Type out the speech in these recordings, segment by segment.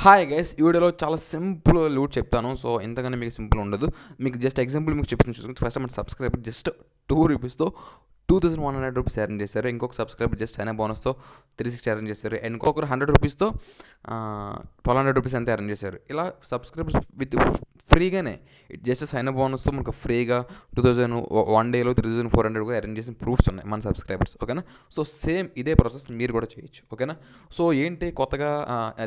Hi guys, ఈ వీడియోలో చాలా సింపుల్ లూట్ చెప్తాను. సో ఎంతగానే మీకు సింపుల్ ఉండదు. మీకు జస్ట్ ఎగ్జాంపుల్ మీకు చెప్తాను చూసుకుంటే, ఫస్ట్ మన సబ్స్క్రైబర్ జస్ట్ ₹2తో 2100 రూపీస్ అరేంజ్ చేశారు. ఇంకొక సబ్స్క్రైబర్ జస్ట్ అయినా బోనస్తో 360 అరేంజ్ చేశారు. అండ్ ఇంకొకరు ₹100తో 1200 రూపీస్ అంతే అరేంజ్ చేశారు. ఇలా సబ్స్క్రైబర్స్ విత్ ఫ్రీగానే జస్ట్ సైన్ అప్ బోనస్తో మనకు ఫ్రీగా 2000 వన్ డేలో 3400 కూడా అరేంజ్ చేసిన ప్రూఫ్స్ ఉన్నాయి మన సబ్స్క్రైబర్స్. ఓకేనా? సో సేమ్ ఇదే ప్రాసెస్ మీరు కూడా చేయొచ్చు. ఓకేనా? సో ఏంటి కొత్తగా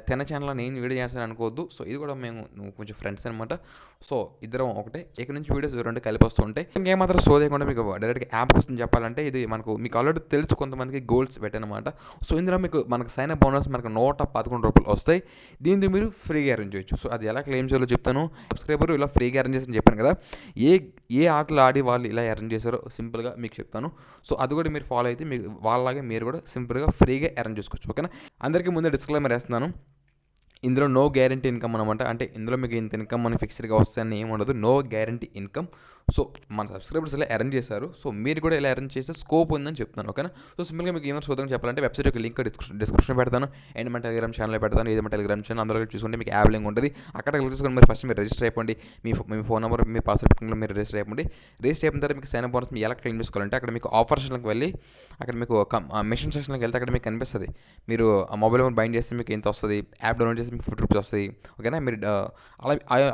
తెన ఛానల్ నేను వీడియో చేస్తాను అనుకోవద్దు. సో ఇది కూడా మేము కొంచెం ఫ్రెండ్స్ అనమాట. సో ఇద్దరం ఒకటే. ఇక్కడ నుంచి వీడియోస్ రెండు కలిపి వస్తుంటాయి. ఇంకేమాత్రం సో చేయకుండా మీకు డైరెక్ట్గా యాప్ వస్తుంది చెప్పాలంటే, ఇది మీకు ఆల్రెడీ తెలుసు కొంతమందికి గోల్స్ పెట్టనమాట. సో ఇందులో మనకు సైన్ అప్ బోనస్ మనకు ₹111 వస్తాయి. దీంతో మీరు ఫ్రీగా అరేంజ్ చేయొచ్చు. సో అది ఎలా క్లెయిమ్ చేయాలో చెప్తాను. సబ్స్క్రైబర్ ఇలా ఫ్రీగా అరేంజ్ చేసి చెప్పాను కదా, ఏ ఆటలు ఆడి వాళ్ళు ఇలా అరేంజ్ చేశారో సింపుల్గా మీకు చెప్తాను. సో అది కూడా మీరు ఫాలో అయితే మీకు వాళ్ళలాగే మీరు కూడా సింపుల్గా ఫ్రీగా అరేంజ్ చేసుకోవచ్చు. ఓకేనా? అందరికీ ముందే డిస్క్లైమర్ వేస్తున్నాను, ఇందులో నో గ్యారంటీ ఇన్కమ్ అనమాట. అంటే ఇందులో మీకు ఇంత ఇన్కమ్ అని ఫిక్స్డ్గా వస్తాయని ఏమి ఉండదు. No guarantee income. సో మన సబ్స్క్రైబర్స్ ఇలా అరేంజ్ చేశారు. సో మీరు కూడా ఇలా అరేంజ్ చేసే స్కోప్ ఉందని చెప్తాను. ఓకేనా? సో సింపుల్గా మీకు ఏమైనా చూద్దాం చెప్పాలంటే, వెబ్సైట్ యొక్క లింక్ డిస్క్రిప్షన్ పెడతాను. అండ్ మన టెలిగ్రామ్ ఛానల్ పెడతాను. ఇది మన టెలిగ్రామ్ ఛానల్, అందులో చూసుకుంటే మీకు యాప్ లింక్ ఉంటుంది. అక్కడ క్లిక్ చేసుకుని మీరు ఫస్ట్ మీరు రిజిస్టర్ అయిపోండి. మీ ఫోన్ నెంబర్ మీ పాస్వర్డ్ పెట్టుకుని మీరు రిజిస్టర్ అయిపోండి. రిజిస్టర్ అయిపోయిన తర్వాత మీకు సైన్ అప్ బోనస్ ఎలా క్లెయిమ్ చేసుకోవాలంటే, అక్కడ మీకు ఆఫర్ సెక్షన్కి వెళ్ళి అక్కడ మీకు మిషన్ సెక్షన్కి వెళ్తే అక్కడ మీకు కనిపిస్తుంది. మీరు ఆ మొబైల్ నెంబర్ బైండ్ చేస్తే మీకు ఎంత వస్తుంది, యాప్ డౌన్లోడ్ చేస్తే మీకు ₹50 వస్తుంది. ఓకేనా? మీరు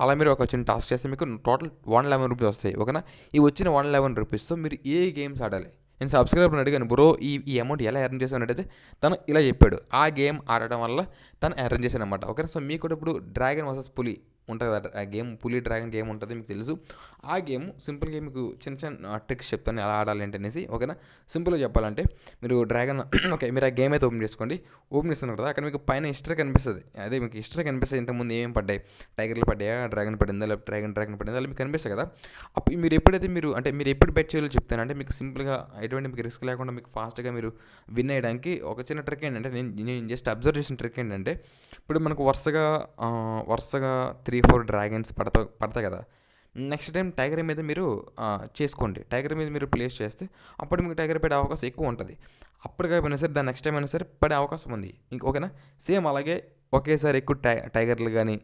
అలా మీరు ఒక చిన్న టాస్క్ చేస్తే మీకు టోటల్ ₹111 వస్తాయి. ఓకేనా? ఈ వచ్చిన ₹111తో మీరు ఏ గేమ్స్ ఆడాలి. నేను సబ్స్క్రైబర్ని అడిగాను, బ్రో ఈ అమౌంట్ ఎలా అరేంజ్ చేశాను అంటే తను ఇలా చెప్పాడు. ఆ గేమ్ ఆడటం వల్ల తను అరేంజ్ చేశాను అనమాట. ఓకేనా? సో మీకు కూడా ఇప్పుడు డ్రాగన్ వర్సెస్ పులి ఉంటుంది కదా, ఆ గేమ్ పులి డ్రాగన్ గేమ్ ఉంటుంది, మీకు తెలుసు. ఆ గేమ్ సింపుల్గా మీకు చిన్న ట్రిక్స్ చెప్తాను ఎలా ఆడాలి అంటే అనేసి. ఓకేనా? సింపుల్గా చెప్పాలంటే, మీరు డ్రాగన్ ఓకే మీరు ఆ గేమ్ అయితే ఓపెన్ చేసుకోండి. ఓపెన్ చేస్తున్నారు కదా, అక్కడ మీకు పైన హిస్టరీ కనిపిస్తుంది. అదే మీకు హిస్టరీ కనిపిస్తుంది. ఇంతకుముందు ఏమేమి పడ్డాయి, టైగర్లు పడ్డాయా, డ్రాగన్ పడిందా, లేకపోతే డ్రాగన్ పడిందా, అలా మీకు కనిపిస్తుంది కదా. అప్పుడు మీరు ఎప్పుడైతే మీరు ఎప్పుడు బెట్ చేయాలో చెప్తాను. అంటే మీకు సింపుల్గా ఎటువంటి మీకు రిస్క్ లేకుండా మీకు ఫాస్ట్గా మీరు విన్ అయ్యడానికి ఒక చిన్న ట్రిక్ ఏంటంటే, నేను జస్ట్ అబ్జర్వ్ చేసిన ట్రిక్ ఏంటంటే, ఇప్పుడు మనకు వరుసగా 3-4 డ్రాగన్స్ పడతాయి కదా. నెక్స్ట్ టైం టైగర్ మీద మీరు చేసుకోండి. టైగర్ మీద మీరు ప్లేస్ చేస్తే అప్పుడు మీకు టైగర్ పడే అవకాశం ఎక్కువ ఉంటుంది. అప్పటికైపోయినా సరే దాని నెక్స్ట్ టైం అయినా సరే పడే అవకాశం ఉంది. ఓకేనా? సేమ్ అలాగే ఒకేసారి ఎక్కువ టైగర్లు కానీ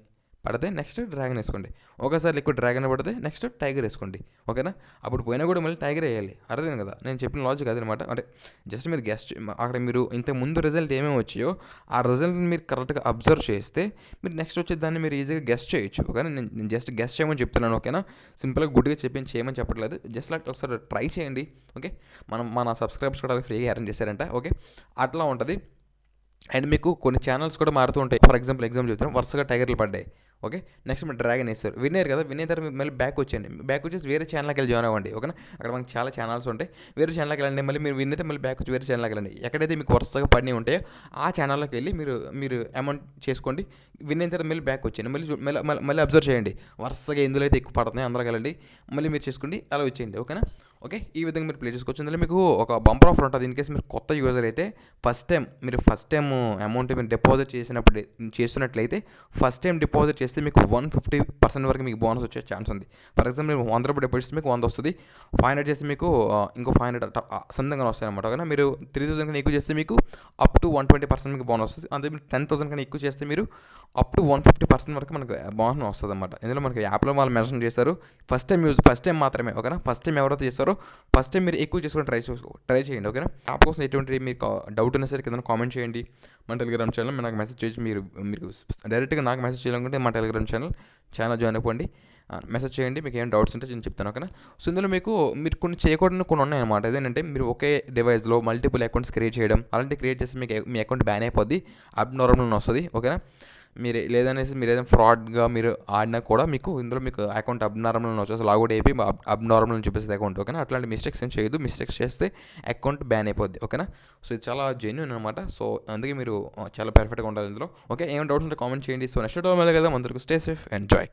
పడితే నెక్స్ట్ డ్రాగన్ వేసుకోండి. ఒకసారి ఎక్కువ డ్రాగన్ పడితే నెక్స్ట్ టైగర్ వేసుకోండి. ఓకేనా? అప్పుడు పోయినా కూడా మళ్ళీ టైగర్ వేయాలి. అర్థమైంది కదా నేను చెప్పిన లాజిక్ అదనమాట. అంటే జస్ట్ మీరు గెస్ట్ అక్కడ మీరు ఇంతకు ముందు రిజల్ట్ ఏమేమి వచ్చాయో ఆ రిజల్ట్ని మీరు కరెక్ట్గా అబ్జర్వ్ చేస్తే మీరు నెక్స్ట్ వచ్చే దాన్ని మీరు ఈజీగా గెస్ట్ చేయొచ్చు. ఓకేనా? నేను జస్ట్ గెస్ట్ చేయమని చెప్తున్నాను. ఓకేనా? సింపుల్గా గుడ్గా చేయమని చెప్పట్లేదు. జస్ట్ లైక్ ఒకసారి ట్రై చేయండి. ఓకే? మన సబ్స్క్రైబర్స్ కూడా ఫ్రీగా అరేంజ్ చేశారంట. ఓకే? అట్లా ఉంటుంది. అండ్ మీకు కొన్ని ఛానల్స్ కూడా మారుతూ ఉంటాయి. ఫర్ ఎగ్జాంపుల్ చెప్తాను, వరుసగా టైగర్లు పడ్డాయి. ఓకే? నెక్స్ట్ మీరు డ్రాగన్ వేస్తారు, విన్నారు కదా. విన్న తర్వాత మళ్ళీ బ్యాక్ వచ్చేయండి. బ్యాక్ వచ్చేసి వేరే ఛానల్కి వెళ్ళి జాయిన్ అవ్వండి. ఓకేనా? అక్కడ మనకి చాలా ఛానల్స్ ఉంటాయి. వేరే ఛానల్కి వెళ్ళండి. మళ్ళీ మీరు విన్ అయితే మళ్ళీ బ్యాక్ వచ్చి వేరే ఛానల్కి వెళ్ళండి. ఎక్కడైతే మీకు వరుసగా పడినవి ఉంటాయో ఆ ఛానల్లోకి వెళ్ళి మీరు అమౌంట్ చేసుకోండి. విన్ అయిన తర్వాత మళ్ళీ బ్యాక్ వచ్చేయండి. మళ్ళీ అబ్జర్వ్ చేయండి. వరుసగా ఎందులో అయితే ఎక్కువ పడుతున్నాయి అందులోకి వెళ్ళండి. మళ్ళీ మీరు చేసుకోండి, అలా వచ్చేయండి. ఓకేనా? ఓకే, ఈ విధంగా మీరు ప్లే చేసుకోవచ్చు. ఇందులో మీకు ఒక బంపర్ ఆఫర్ ఉంటుంది. ఇన్ కేసు మీరు కొత్త యూజర్ అయితే ఫస్ట్ టైం అమౌంట్ మీరు డిపాజిట్ చేస్తున్నట్లయితే ఫస్ట్ టైం డిపాజిట్ చేస్తే మీకు 150% వరకు మీకు బోనస్ వచ్చే ఛాన్స్ ఉంది. ఫర్ ఎగ్జాంపుల్ మీరు ₹100 డిపాజిట్ చేస్తే మీకు 100 వస్తుంది. 500 చేస్తే మీకు ఇంకో 500 సొంతంగా వస్తాయి అనమాట. ఓకేనా? మీరు 3000 కన్నా ఎక్కువ చేస్తే మీకు అప్ టు 120% మీకు బోనస్ వస్తుంది. అంతే మీరు 10,000 కన్నా ఎక్కువ చేస్తే మీరు అప్ టు 150% వరకు మనకు బోనస్ వస్తుంది అనమాట. ఇందులో మనకి యాప్లో వాళ్ళు మెన్షన్ చేస్తారు ఫస్ట్ టైం మాత్రమే. ఓకేనా? ఫస్ట్ టైం ఎవరైతే చేస్తారో ఫస్ట్ టైం మీరు ఎక్కువ చేసుకొని ట్రై చేయండి. ఓకేనా? యాప్ కోసం ఎటువంటి మీకు డౌట్ ఉన్నా సరే కింద కామెంట్ చేయండి. మన టెలిగ్రామ్ ఛానల్ నాకు మెసేజ్ చేసి మీరు డైరెక్ట్గా నాకు మెసేజ్ చేయాలనుకుంటే మా టెలిగ్రామ్ ఛానల్ జాయిన్ అయిపోండి. మెసేజ్ చేయండి. మీకు ఏం డౌట్స్ ఉంటే నేను చెప్తాను. ఓకేనా? సో ఇందులో మీరు కొన్ని చేయకూడని కొన్ని ఉన్నాయన్నమాట. అదేంటంటే మీరు ఒకే డివైస్లో మల్టిపుల్ అకౌంట్స్ క్రియేట్ చేయడం. అలాంటి క్రియేట్ చేస్తే మీ అకౌంట్ బ్యాన్ అయిపోద్ది, అబ్నార్మల్ వస్తుంది. ఓకేనా? మీరు ఏదైనా ఫ్రాడ్గా మీరు ఆడినా కూడా ఇందులో మీకు అకౌంట్ అబ్నార్మల్ వచ్చేసి లాగౌట్ అయిపోయి అబ్నార్మల్ అని చూపిస్తుంది అకౌంట్. ఓకేనా? అట్లాంటి మిస్టేక్స్ ఏం చేయదు. మిస్టేక్స్ చేస్తే అకౌంట్ బ్యాన్ అయిపోద్ది. ఓకేనా? సో ఇది చాలా జెన్యూన్ అనమాట. సో అందుకే మీరు చాలా పర్ఫెక్ట్గా ఉండాలి ఇందులో. ఓకే, ఏమైనా డౌట్స్ ఉంటే కామెంట్ చేయండి. సో నెక్స్ట్ వీడియోలో మళ్ళీ వెళ్దాం. అందరికీ స్టే సేఫ్, ఎంజాయ్.